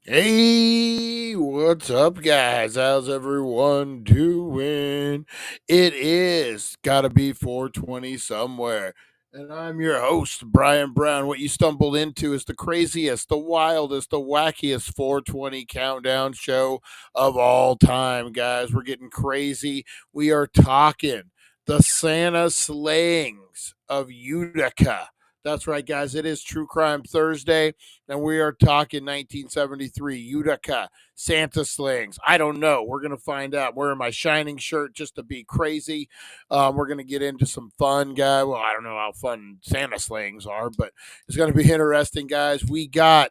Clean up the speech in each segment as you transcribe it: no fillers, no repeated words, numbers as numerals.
Hey, what's up, guys? How's everyone doing? It is gotta be 420 somewhere. And I'm your host, Brian Brown. What you stumbled into is the craziest, the wildest, the wackiest 420 countdown show of all time, guys. We're getting crazy. We are talking the Santa Slayings of Utica. That's right, guys. It is True Crime Thursday, and we are talking 1973 Utica Santa Slayings. I don't know. We're gonna find out. I'm wearing my shining shirt just to be crazy. We're gonna get into some fun, guy. Well, I don't know how fun Santa Slayings are, but it's gonna be interesting, guys. We got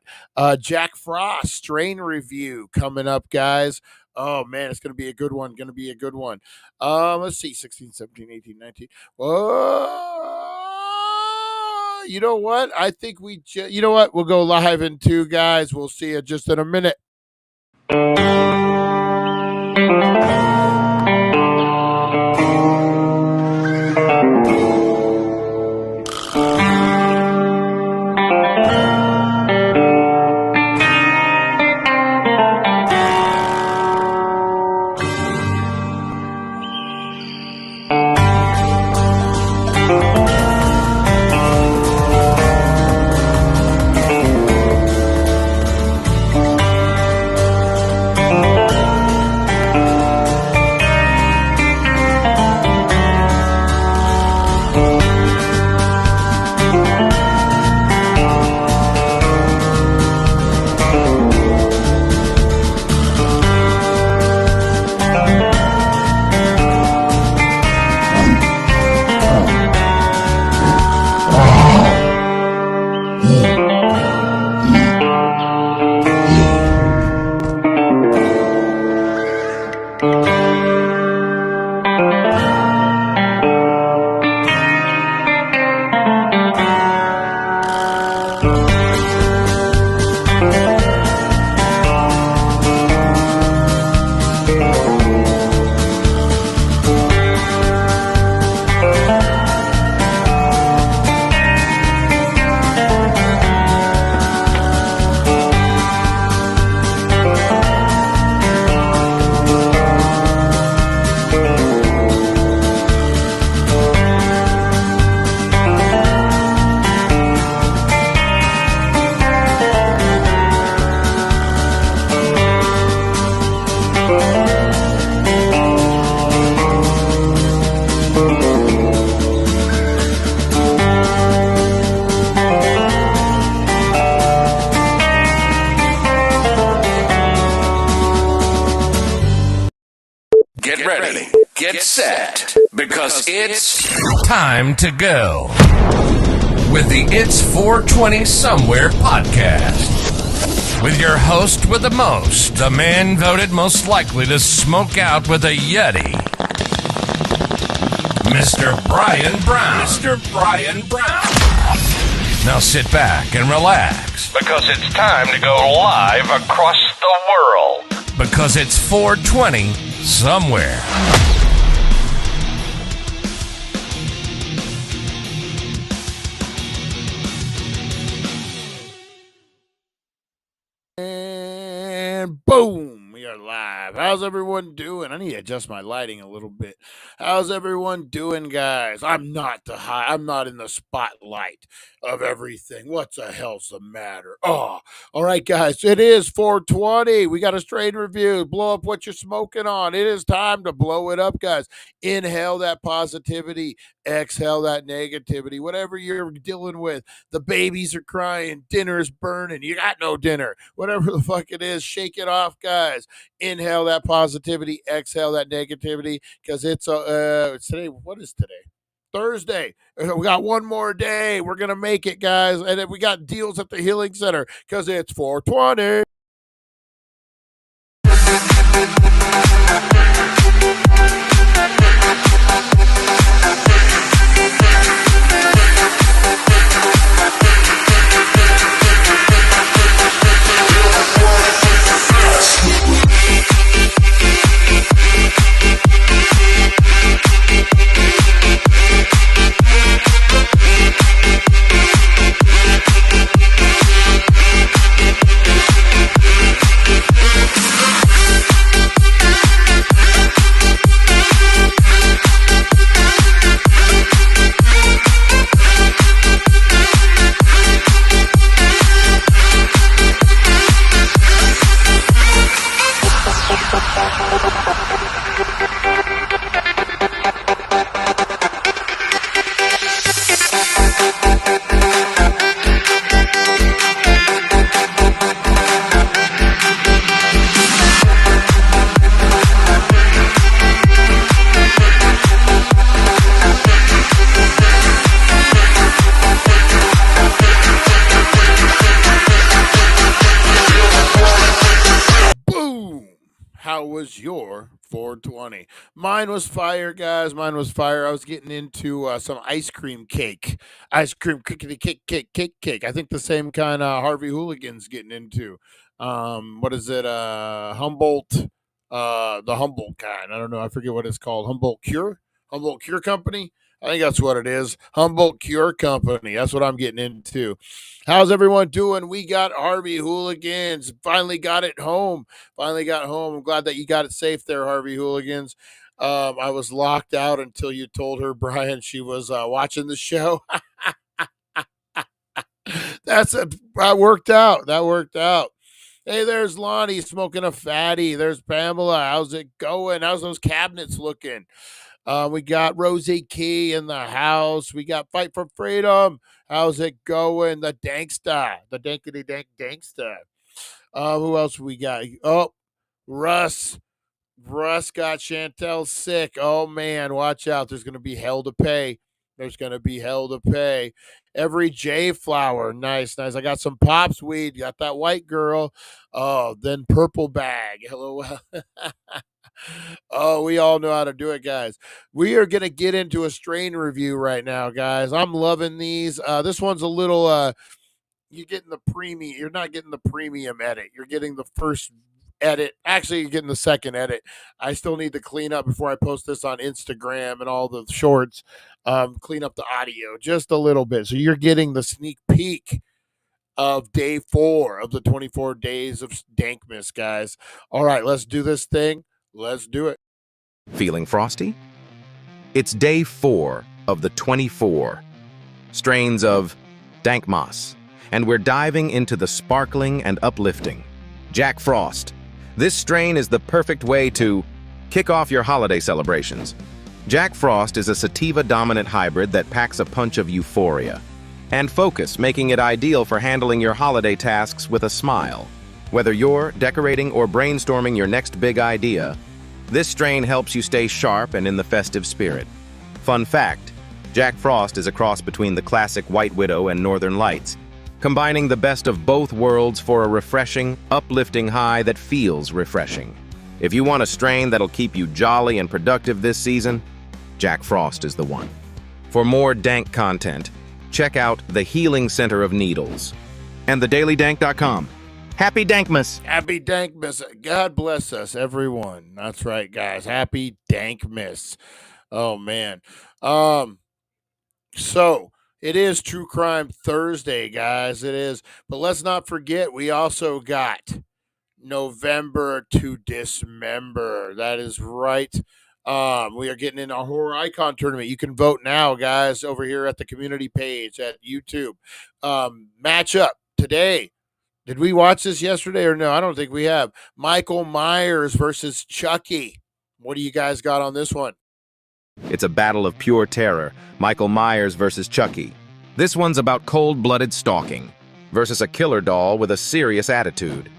Jack Frost strain review coming up, guys. Oh man, it's gonna be a good one. Gonna be a good one. Let's see, 16, 17, 18, 19. You know what? I think you know what? We'll go live in two, guys. We'll see you just in a minute. Get ready, get set, because it's time to go with the It's 420 Somewhere podcast. With your host with the most, the man voted most likely to smoke out with a Yeti, Mr. Brian Brown. Mr. Brian Brown. Now sit back and relax, because it's time to go live across the world. Because it's 420 Somewhere. And boom, we are live. How's everyone doing? I need to adjust my lighting a little bit. How's everyone doing, guys? I'm not in the spotlight of everything. What the hell's the matter? Oh, all right, guys. It is 420. We got a strain review. Blow up what you're smoking on. It is time to blow it up, guys. Inhale that positivity. Exhale that negativity. Whatever you're dealing with. The babies are crying. Dinner is burning. You got no dinner. Whatever the fuck it is, shake it off, guys. Inhale that positivity. Exhale that negativity. Because it's today. What is today? Thursday. We got one more day. We're going to make it, guys. And then we got deals at the Healing Center because it's 420. How was your 420? Mine was fire, guys. Mine was fire. I was getting into some ice cream cake. Ice cream cake. I think the same kind of Harvey Hooligan's getting into. What is it? Humboldt, the Humboldt kind. I don't know. I forget what it's called. Humboldt Cure Company. I think that's what it is. Humboldt Cure Company. That's what I'm getting into. How's everyone doing? We got Harvey Hooligans. Finally got it home. Finally got home. I'm glad that you got it safe there, Harvey Hooligans. I was locked out until you told her, Brian, she was watching the show. That worked out. That worked out. Hey, there's Lonnie smoking a fatty. There's Pamela. How's it going? How's those cabinets looking? We got Rosie Key in the house. We got Fight for Freedom. How's it going? The Danksta. The Dankity Dank Danksta. Who else we got? Oh, Russ. Russ got Chantel sick. Oh man, watch out. There's gonna be hell to pay. There's gonna be hell to pay. Every J flower. Nice, nice. I got some pops weed. Got that white girl. Oh, then purple bag. Hello. Oh, we all know how to do it, guys. We are gonna get into a strain review right now, guys. I'm loving these. This one's a little you're getting the premium. You're not getting the premium edit. You're getting the first edit. Actually, you're getting the second edit. I still need to clean up before I post this on Instagram and all the shorts. Clean up the audio just a little bit. So you're getting the sneak peek of day 4 of the 24 days of Dankmas, guys. All right, let's do this thing. Let's do it. Feeling frosty? It's day 4 of the 24 strains of Dankmas, and we're diving into the sparkling and uplifting Jack Frost. This strain is the perfect way to kick off your holiday celebrations. Jack Frost is a sativa-dominant hybrid that packs a punch of euphoria and focus, making it ideal for handling your holiday tasks with a smile. Whether you're decorating or brainstorming your next big idea, this strain helps you stay sharp and in the festive spirit. Fun fact, Jack Frost is a cross between the classic White Widow and Northern Lights, combining the best of both worlds for a refreshing, uplifting high that feels refreshing. If you want a strain that'll keep you jolly and productive this season, Jack Frost is the one. For more Dank content, check out the Healing Center of Needles and thedailydank.com. Happy Dankmas! Happy Dankmas. God bless us, everyone. That's right, guys. Happy Dankmas. Oh man. So it is True Crime Thursday, guys. It is. But let's not forget, we also got November to Dismember. That is right. We are getting in a horror icon tournament. You can vote now, guys, over here at the community page at YouTube. Matchup today. Did we watch this yesterday or no? I don't think we have. Michael Myers versus Chucky. What do you guys got on this one? It's a battle of pure terror. Michael Myers versus Chucky. This one's about cold-blooded stalking versus a killer doll with a serious attitude.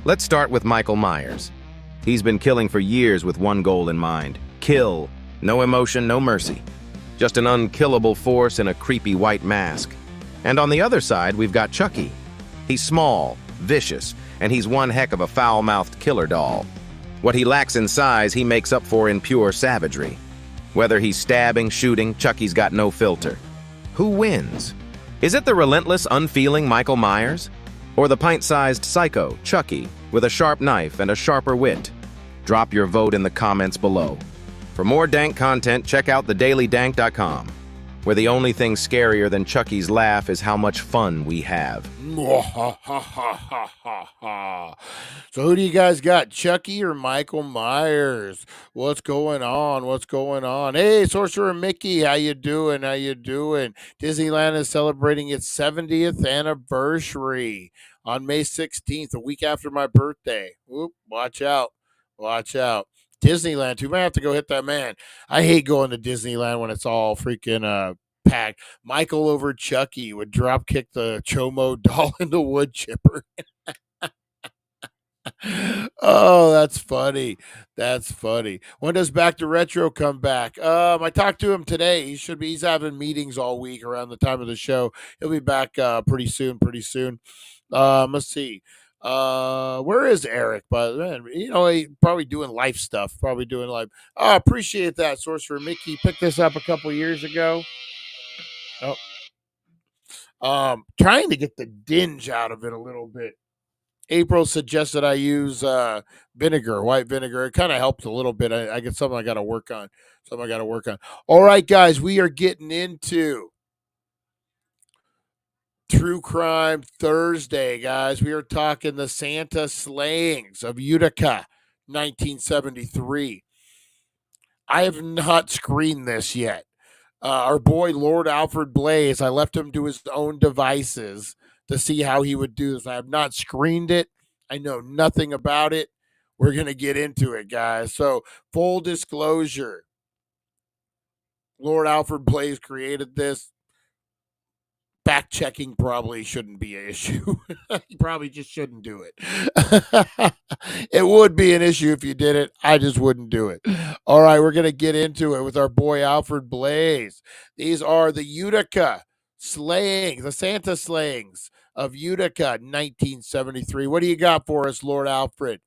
Let's start with Michael Myers. He's been killing for years with one goal in mind. Kill. No emotion, no mercy. Just an unkillable force in a creepy white mask. And on the other side, we've got Chucky. He's small, vicious, and he's one heck of a foul-mouthed killer doll. What he lacks in size, he makes up for in pure savagery. Whether he's stabbing, shooting, Chucky's got no filter. Who wins? Is it the relentless, unfeeling Michael Myers? Or the pint-sized psycho, Chucky, with a sharp knife and a sharper wit? Drop your vote in the comments below. For more Dank content, check out thedailydank.com, where the only thing scarier than Chucky's laugh is how much fun we have. So who do you guys got, Chucky or Michael Myers? What's going on? What's going on? Hey, Sorcerer Mickey, how you doing? How you doing? Disneyland is celebrating its 70th anniversary on May 16th, a week after my birthday. Whoop, watch out. Watch out. Disneyland, too. Might have to go hit that man. I hate going to Disneyland when it's all freaking packed. Michael over Chucky would drop kick the Chomo doll in the wood chipper. Oh, that's funny. That's funny. When does Back to Retro come back? I talked to him today. He's having meetings all week around the time of the show. He'll be back pretty soon. Let's see. Where is Eric? But man, he probably doing life stuff. Probably doing life. Oh, appreciate that, Sorcerer Mickey. Picked this up a couple years ago. Oh, trying to get the dinge out of it a little bit. April suggested I use vinegar, white vinegar. It kind of helped a little bit. I get something I got to work on. All right, guys, we are getting into True Crime Thursday, guys. We are talking the Santa Slayings of Utica, 1973. I have not screened this yet. Our boy Lord Alfred Blaze, I left him to his own devices to see how he would do this. I have not screened it. I know nothing about it. We're going to get into it, guys. So, full disclosure, Lord Alfred Blaze created this. Fact checking probably shouldn't be an issue. You probably just shouldn't do it. It would be an issue if you did it. I just wouldn't do it. All right, we're going to get into it with our boy Alfred Blaze. These are the Utica slayings, the Santa slayings of Utica, 1973. What do you got for us, Lord Alfred?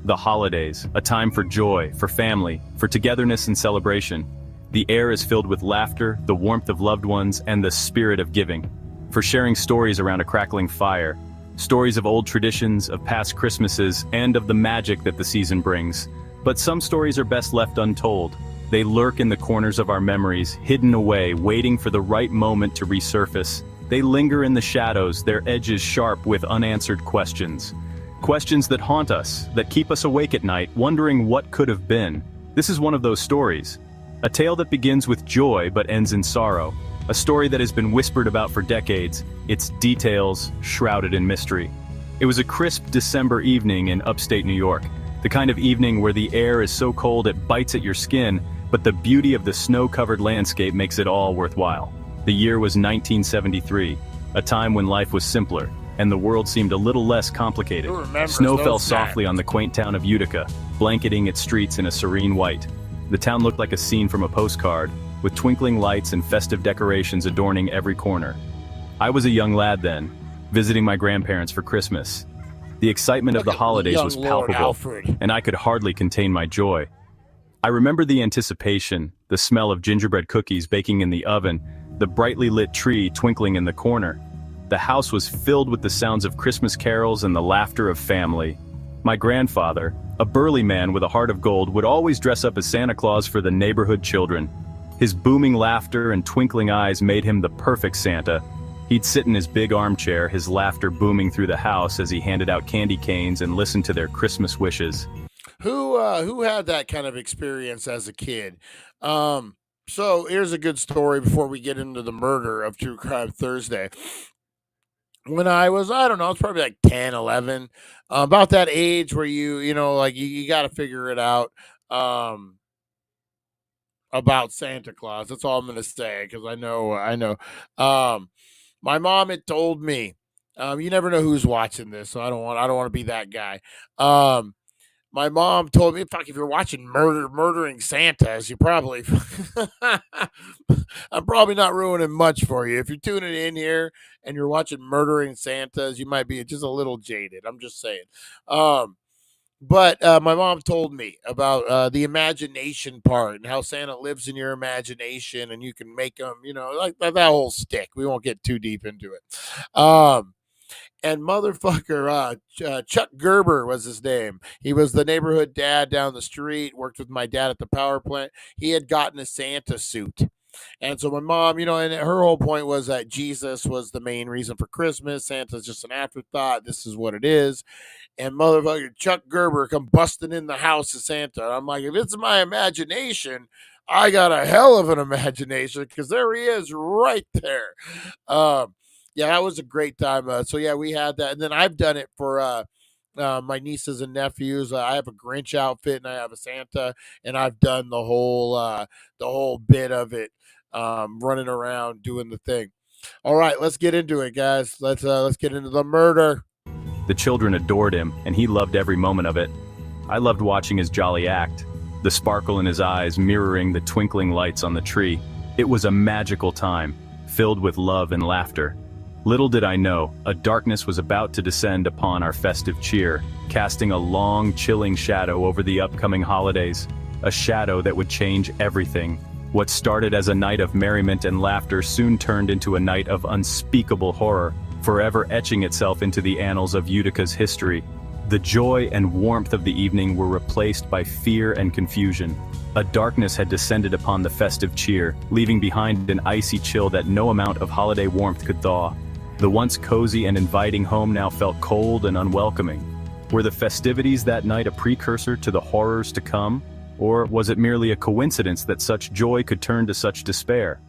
The holidays, a time for joy, for family, for togetherness and celebration. The air is filled with laughter, the warmth of loved ones, and the spirit of giving. For sharing stories around a crackling fire, stories of old traditions, of past Christmases, and of the magic that the season brings. But some stories are best left untold. They lurk in the corners of our memories, hidden away, waiting for the right moment to resurface. They linger in the shadows, their edges sharp with unanswered questions. Questions that haunt us, that keep us awake at night, wondering what could have been. This is one of those stories. A tale that begins with joy but ends in sorrow. A story that has been whispered about for decades, its details shrouded in mystery. It was a crisp December evening in upstate New York. The kind of evening where the air is so cold it bites at your skin, but the beauty of the snow-covered landscape makes it all worthwhile. The year was 1973, a time when life was simpler, and the world seemed a little less complicated. Snow fell softly on the quaint town of Utica, blanketing its streets in a serene white. The town looked like a scene from a postcard, with twinkling lights and festive decorations adorning every corner. I was a young lad then, visiting my grandparents for Christmas. The excitement of the holidays was palpable, and I could hardly contain my joy. I remember the anticipation, the smell of gingerbread cookies baking in the oven, the brightly lit tree twinkling in the corner. The house was filled with the sounds of Christmas carols and the laughter of family. My grandfather, a burly man with a heart of gold, would always dress up as Santa Claus for the neighborhood children. His booming laughter and twinkling eyes made him the perfect Santa. He'd sit in his big armchair, his laughter booming through the house as he handed out candy canes and listened to their Christmas wishes. Who had that kind of experience as a kid? So here's a good story before we get into the murder of True Crime Thursday. When I was, I don't know, it's probably like 10, 11, about that age where you got to figure it out about Santa Claus. That's all I'm going to say because I know. My mom had told me, you never know who's watching this, so I don't want to be that guy. My mom told me, fuck, if you're watching murdering Santas, you probably, I'm probably not ruining much for you. If you're tuning in here and you're watching murdering Santas, you might be just a little jaded. I'm just saying. But my mom told me about the imagination part and how Santa lives in your imagination and you can make them, like that whole stick. We won't get too deep into it. And motherfucker, Chuck Gerber was his name. He was the neighborhood dad down the street, worked with my dad at the power plant. He had gotten a Santa suit. And so my mom, and her whole point was that Jesus was the main reason for Christmas. Santa's just an afterthought. This is what it is. And motherfucker Chuck Gerber come busting in the house of Santa. And I'm like, if it's my imagination, I got a hell of an imagination because there he is right there. Yeah, that was a great time. So yeah, we had that, and then I've done it for my nieces and nephews. I have a Grinch outfit and I have a Santa, and I've done the whole bit of it, running around doing the thing. All right, let's get into it, guys. Let's get into the murder. The children adored him, and he loved every moment of it. I loved watching his jolly act, the sparkle in his eyes mirroring the twinkling lights on the tree. It was a magical time, filled with love and laughter. Little did I know, a darkness was about to descend upon our festive cheer, casting a long, chilling shadow over the upcoming holidays, a shadow that would change everything. What started as a night of merriment and laughter soon turned into a night of unspeakable horror, forever etching itself into the annals of Utica's history. The joy and warmth of the evening were replaced by fear and confusion. A darkness had descended upon the festive cheer, leaving behind an icy chill that no amount of holiday warmth could thaw. The once cozy and inviting home now felt cold and unwelcoming. Were the festivities that night a precursor to the horrors to come? Or was it merely a coincidence that such joy could turn to such despair?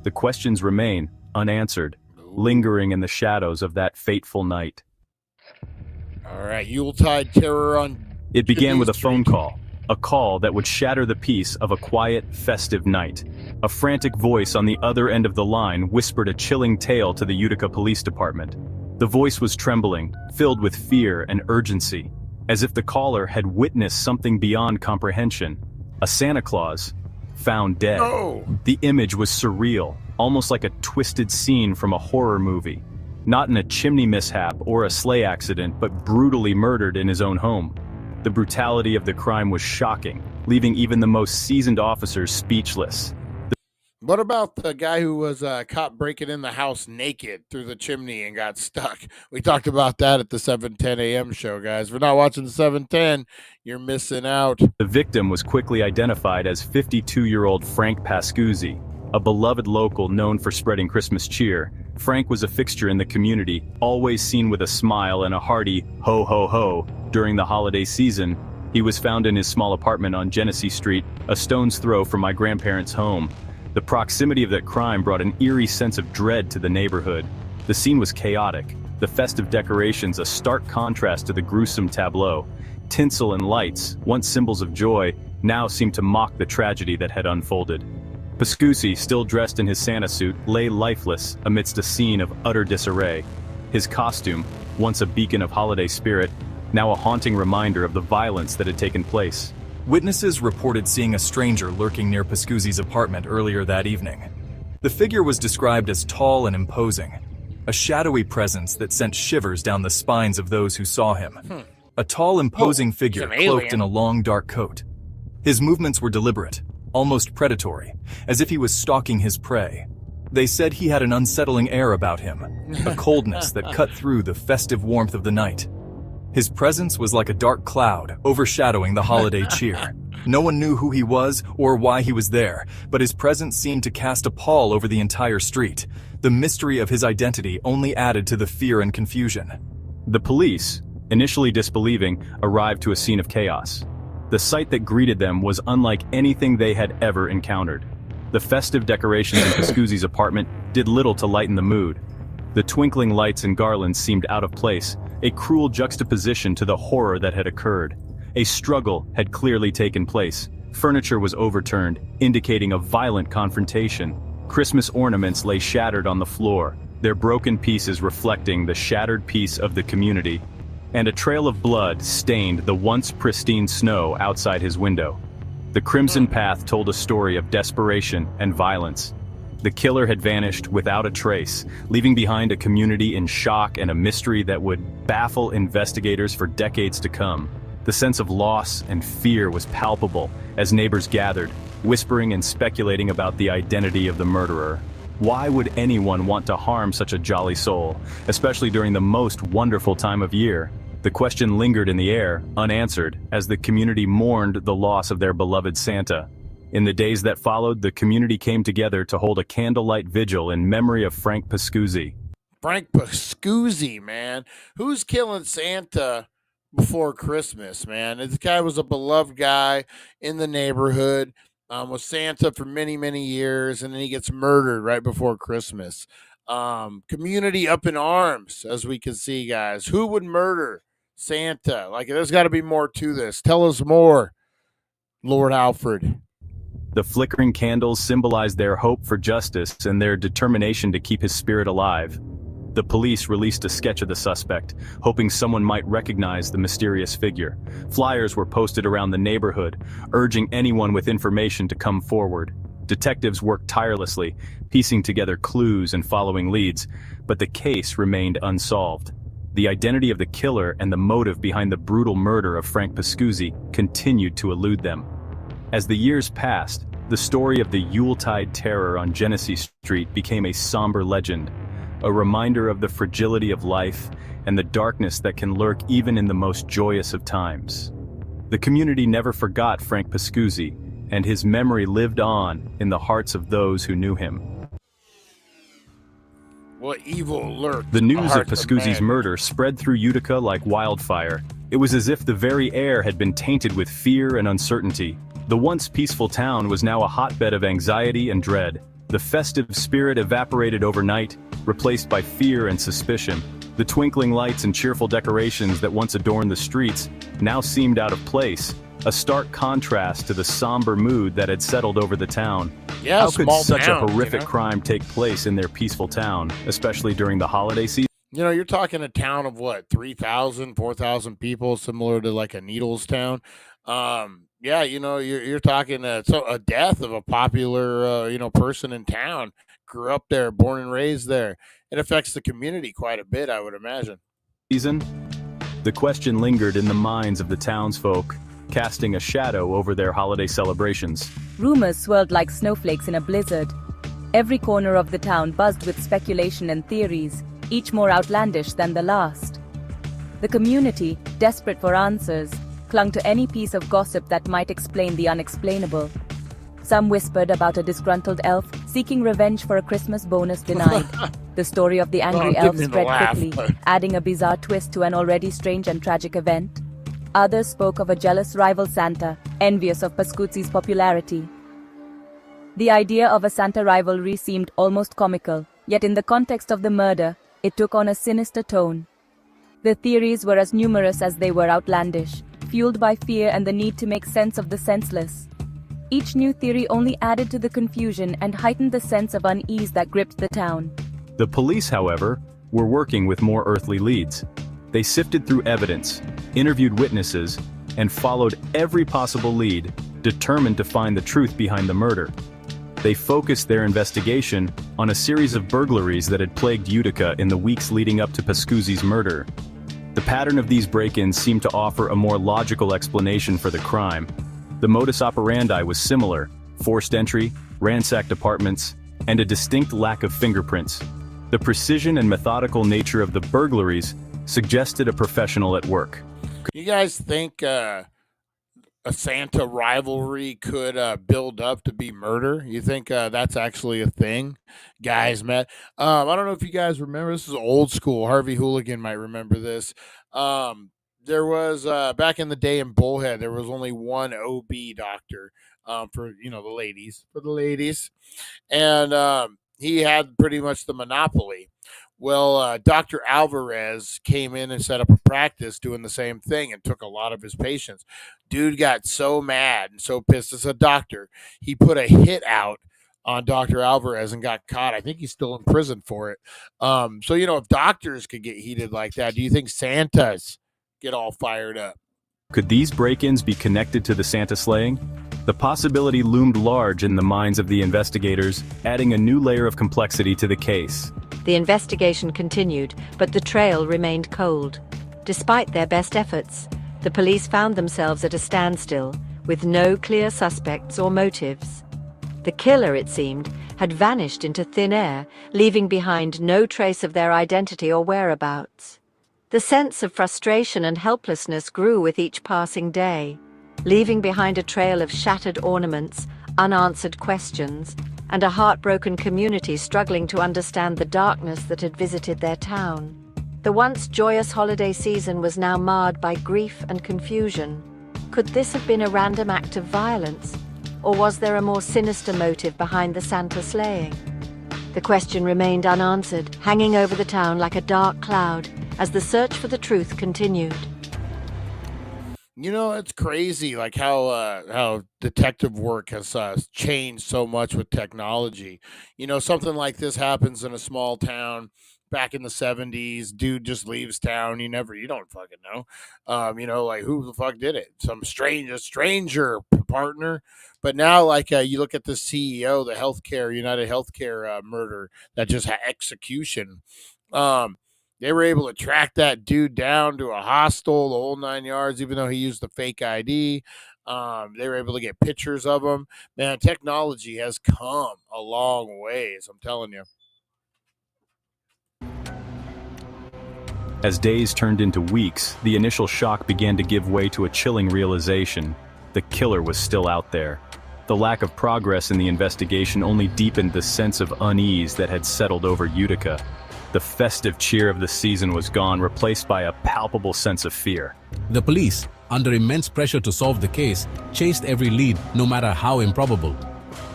The questions remain unanswered, lingering in the shadows of that fateful night. All right, Yuletide terror on... It began with a phone call. A call that would shatter the peace of a quiet, festive night. A frantic voice on the other end of the line whispered a chilling tale to the Utica Police Department. The voice was trembling, filled with fear and urgency, as if the caller had witnessed something beyond comprehension. A Santa Claus found dead. Oh. The image was surreal, almost like a twisted scene from a horror movie. Not in a chimney mishap or a sleigh accident, but brutally murdered in his own home. The brutality of the crime was shocking, leaving even the most seasoned officers speechless. What about the guy who was caught breaking in the house naked through the chimney and got stuck? We talked about that at the 7:10 a.m. show, guys. If you're not watching the 7:10, you're missing out. The victim was quickly identified as 52-year-old Frank Pascuzzi, a beloved local known for spreading Christmas cheer. Frank was a fixture in the community, always seen with a smile and a hearty ho ho ho during the holiday season. He was found in his small apartment on Genesee Street, a stone's throw from my grandparents' home. The proximity of that crime brought an eerie sense of dread to the neighborhood. The scene was chaotic, the festive decorations a stark contrast to the gruesome tableau. Tinsel and lights, once symbols of joy, now seemed to mock the tragedy that had unfolded. Pascuzzi, still dressed in his Santa suit, lay lifeless amidst a scene of utter disarray. His costume, once a beacon of holiday spirit, now a haunting reminder of the violence that had taken place. Witnesses reported seeing a stranger lurking near Pascuzzi's apartment earlier that evening. The figure was described as tall and imposing, a shadowy presence that sent shivers down the spines of those who saw him. A tall, imposing figure cloaked in a long, dark coat. His movements were deliberate, almost predatory, as if he was stalking his prey. They said he had an unsettling air about him, a coldness that cut through the festive warmth of the night. His presence was like a dark cloud overshadowing the holiday cheer. No one knew who he was or why he was there, but his presence seemed to cast a pall over the entire street. The mystery of his identity only added to the fear and confusion. The police, initially disbelieving, arrived to a scene of chaos. The sight that greeted them was unlike anything they had ever encountered. The festive decorations in Pascuzzi's apartment did little to lighten the mood. The twinkling lights and garlands seemed out of place, a cruel juxtaposition to the horror that had occurred. A struggle had clearly taken place. Furniture was overturned, indicating a violent confrontation. Christmas ornaments lay shattered on the floor, their broken pieces reflecting the shattered peace of the community. And a trail of blood stained the once pristine snow outside his window. The crimson path told a story of desperation and violence. The killer had vanished without a trace, leaving behind a community in shock and a mystery that would baffle investigators for decades to come. The sense of loss and fear was palpable as neighbors gathered, whispering and speculating about the identity of the murderer. Why would anyone want to harm such a jolly soul, especially during the most wonderful time of year? The question lingered in the air, unanswered, as the community mourned the loss of their beloved Santa. In the days that followed, the community came together to hold a candlelight vigil in memory of Frank Pascuzzi. Frank Pascuzzi, man. Who's killing Santa before Christmas, man? This guy was a beloved guy in the neighborhood, was Santa for many, many years, and then he gets murdered right before Christmas. Community up in arms, as we can see, guys. Who would murder Santa? Like, there's got to be more to this. Tell us more, Lord Alfred. The flickering candles symbolized their hope for justice and their determination to keep his spirit alive. The police released a sketch of the suspect, hoping someone might recognize the mysterious figure. Flyers were posted around the neighborhood, urging anyone with information to come forward. Detectives worked tirelessly, piecing together clues and following leads, but the case remained unsolved. The identity of the killer and the motive behind the brutal murder of Frank Pascuzzi continued to elude them. As the years passed, the story of the Yuletide terror on Genesee Street became a somber legend, a reminder of the fragility of life and the darkness that can lurk even in the most joyous of times. The community never forgot Frank Pascuzzi, and his memory lived on in the hearts of those who knew him. What evil lurked? The news of Pascuzzi's murder spread through Utica like wildfire. It was as if the very air had been tainted with fear and uncertainty. The once peaceful town was now a hotbed of anxiety and dread. The festive spirit evaporated overnight, replaced by fear and suspicion. The twinkling lights and cheerful decorations that once adorned the streets now seemed out of place, a stark contrast to the somber mood that had settled over the town. Yeah, how could such town, a horrific crime take place in their peaceful town, especially during the holiday season? You're talking a town of what, 3,000, 4,000 people, similar to like a Needles town. Yeah, you're talking a death of a popular, person in town. Grew up there, born and raised there. It affects the community quite a bit, I would imagine. The question lingered in the minds of the townsfolk, casting a shadow over their holiday celebrations. Rumors swirled like snowflakes in a blizzard. Every corner of the town buzzed with speculation and theories, each more outlandish than the last. The community, desperate for answers, clung to any piece of gossip that might explain the unexplainable. Some whispered about a disgruntled elf seeking revenge for a Christmas bonus denied. The story of the angry elf spread quickly, adding a bizarre twist to an already strange and tragic event. Others spoke of a jealous rival Santa, envious of Pascuzzi's popularity. The idea of a Santa rivalry seemed almost comical, yet in the context of the murder, it took on a sinister tone. The theories were as numerous as they were outlandish, fueled by fear and the need to make sense of the senseless. Each new theory only added to the confusion and heightened the sense of unease that gripped the town. The police, however, were working with more earthly leads. They sifted through evidence, interviewed witnesses, and followed every possible lead, determined to find the truth behind the murder. They focused their investigation on a series of burglaries that had plagued Utica in the weeks leading up to Pascuzzi's murder. The pattern of these break-ins seemed to offer a more logical explanation for the crime. The modus operandi was similar: forced entry, ransacked apartments, and a distinct lack of fingerprints. The precision and methodical nature of the burglaries suggested a professional at work. You guys think a Santa rivalry could build up to be murder? You think that's actually a thing? Guys met. I don't know if you guys remember. This is old school. Harvey Hooligan might remember this. There was back in the day in Bullhead, there was only one OB doctor for the ladies, and he had pretty much the monopoly. Well, Dr. Alvarez came in and set up a practice doing the same thing and took a lot of his patients. Dude got so mad and so pissed as a doctor, he put a hit out on Dr. Alvarez and got caught. I think he's still in prison for it. So, if doctors could get heated like that, do you think Santas get all fired up? Could these break-ins be connected to the Santa slaying? The possibility loomed large in the minds of the investigators, adding a new layer of complexity to the case. The investigation continued, but the trail remained cold. Despite their best efforts, the police found themselves at a standstill, with no clear suspects or motives. The killer, it seemed, had vanished into thin air, leaving behind no trace of their identity or whereabouts. The sense of frustration and helplessness grew with each passing day, leaving behind a trail of shattered ornaments, unanswered questions, and a heartbroken community struggling to understand the darkness that had visited their town. The once joyous holiday season was now marred by grief and confusion. Could this have been a random act of violence, or was there a more sinister motive behind the Santa slaying? The question remained unanswered, hanging over the town like a dark cloud as the search for the truth continued. It's crazy, like how detective work has changed so much with technology. Something like this happens in a small town back in the 70s. Dude just leaves town. You don't fucking know. Like, who the fuck did it? Some stranger partner. But now, like, you look at the CEO, the United Healthcare murder that just had execution. They were able to track that dude down to a hostel, the whole 9 yards, even though he used the fake ID. They were able to get pictures of him. Man, technology has come a long ways, I'm telling you. As days turned into weeks, the initial shock began to give way to a chilling realization. The killer was still out there. The lack of progress in the investigation only deepened the sense of unease that had settled over Utica. The festive cheer of the season was gone, replaced by a palpable sense of fear. The police, under immense pressure to solve the case, chased every lead, no matter how improbable.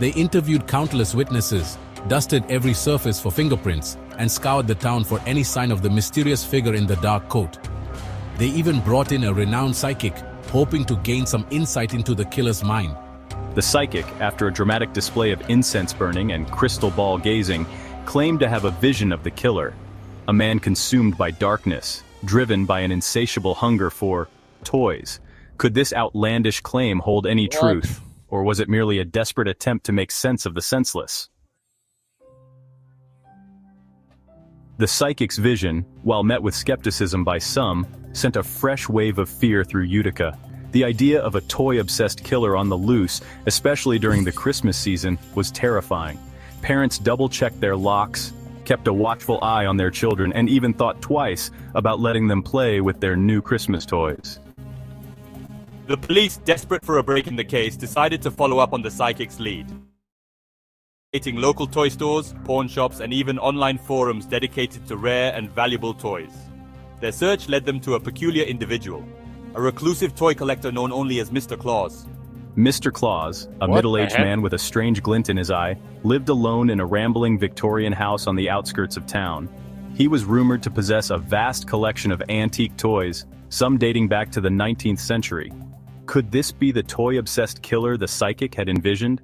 They interviewed countless witnesses, dusted every surface for fingerprints, and scoured the town for any sign of the mysterious figure in the dark coat. They even brought in a renowned psychic, hoping to gain some insight into the killer's mind. The psychic, after a dramatic display of incense burning and crystal ball gazing, claimed to have a vision of the killer, a man consumed by darkness, driven by an insatiable hunger for toys. Could this outlandish claim hold any truth, or was it merely a desperate attempt to make sense of the senseless? The psychic's vision, while met with skepticism by some, sent a fresh wave of fear through Utica. The idea of a toy-obsessed killer on the loose, especially during the Christmas season, was terrifying. Parents double-checked their locks, kept a watchful eye on their children, and even thought twice about letting them play with their new Christmas toys. The police, desperate for a break in the case, decided to follow up on the psychic's lead. Hitting local toy stores, pawn shops, and even online forums dedicated to rare and valuable toys. Their search led them to a peculiar individual, a reclusive toy collector known only as Mr. Claus. Mr. Claus, a middle-aged man with a strange glint in his eye, lived alone in a rambling Victorian house on the outskirts of town. He was rumored to possess a vast collection of antique toys, some dating back to the 19th century. Could this be the toy-obsessed killer the psychic had envisioned?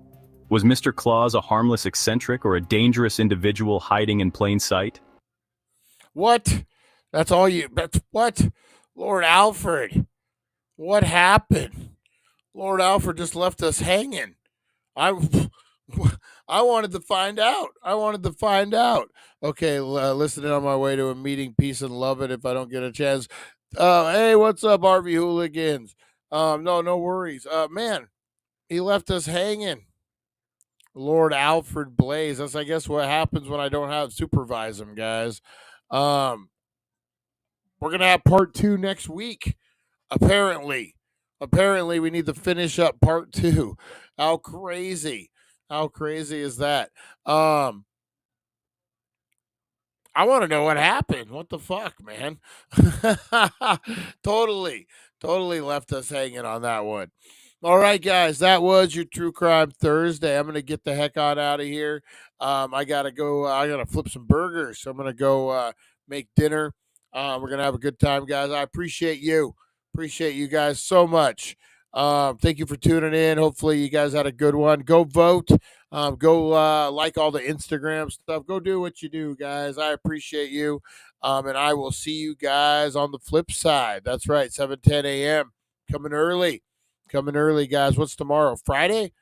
Was Mr. Claus a harmless eccentric or a dangerous individual hiding in plain sight? What? That's all you... That's what? Lord Alfred. What happened? Lord Alfred just left us hanging. I wanted to find out. Okay, listening on my way to a meeting. Peace and love it if I don't get a chance. Hey, what's up, RV Hooligans? No worries. Man, he left us hanging. Lord Alfred Blaze. That's, I guess, what happens when I don't have supervise him, guys. We're going to have part 2 next week, apparently. Apparently, we need to finish up part 2. How crazy is that? I want to know what happened. What the fuck, man? Totally left us hanging on that one. All right, guys, that was your True Crime Thursday. I'm going to get the heck on out of here. I got to go. I got to flip some burgers. So I'm going to go make dinner. We're going to have a good time, guys. I appreciate you. Appreciate you guys so much. Thank you for tuning in. Hopefully you guys had a good one. Go vote. Go like all the Instagram stuff. Go do what you do, guys. I appreciate you. And I will see you guys on the flip side. That's right, 7:10 a.m. Coming early, guys. What's tomorrow? Friday?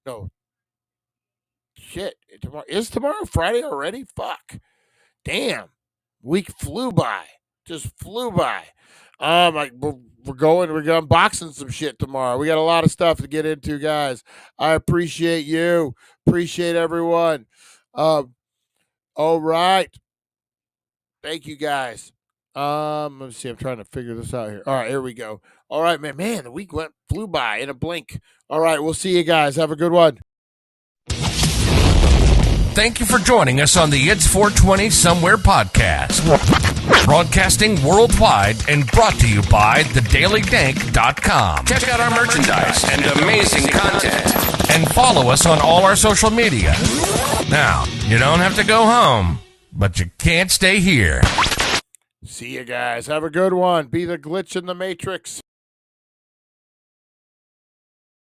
No. Shit. Is tomorrow Friday already? Fuck. Damn. Week flew by. Just flew by. We're going to unboxing some shit tomorrow. We got a lot of stuff to get into, guys. I appreciate you. Appreciate everyone. All right. Thank you, guys. Let me see. I'm trying to figure this out here. All right, here we go. All right, man. The week flew by in a blink. All right, we'll see you guys. Have a good one. Thank you for joining us on the It's 420 Somewhere podcast. Broadcasting worldwide and brought to you by thedailydank.com. Check out our merchandise and amazing content. And follow us on all our social media. Now, you don't have to go home, but you can't stay here. See you guys. Have a good one. Be the glitch in the matrix.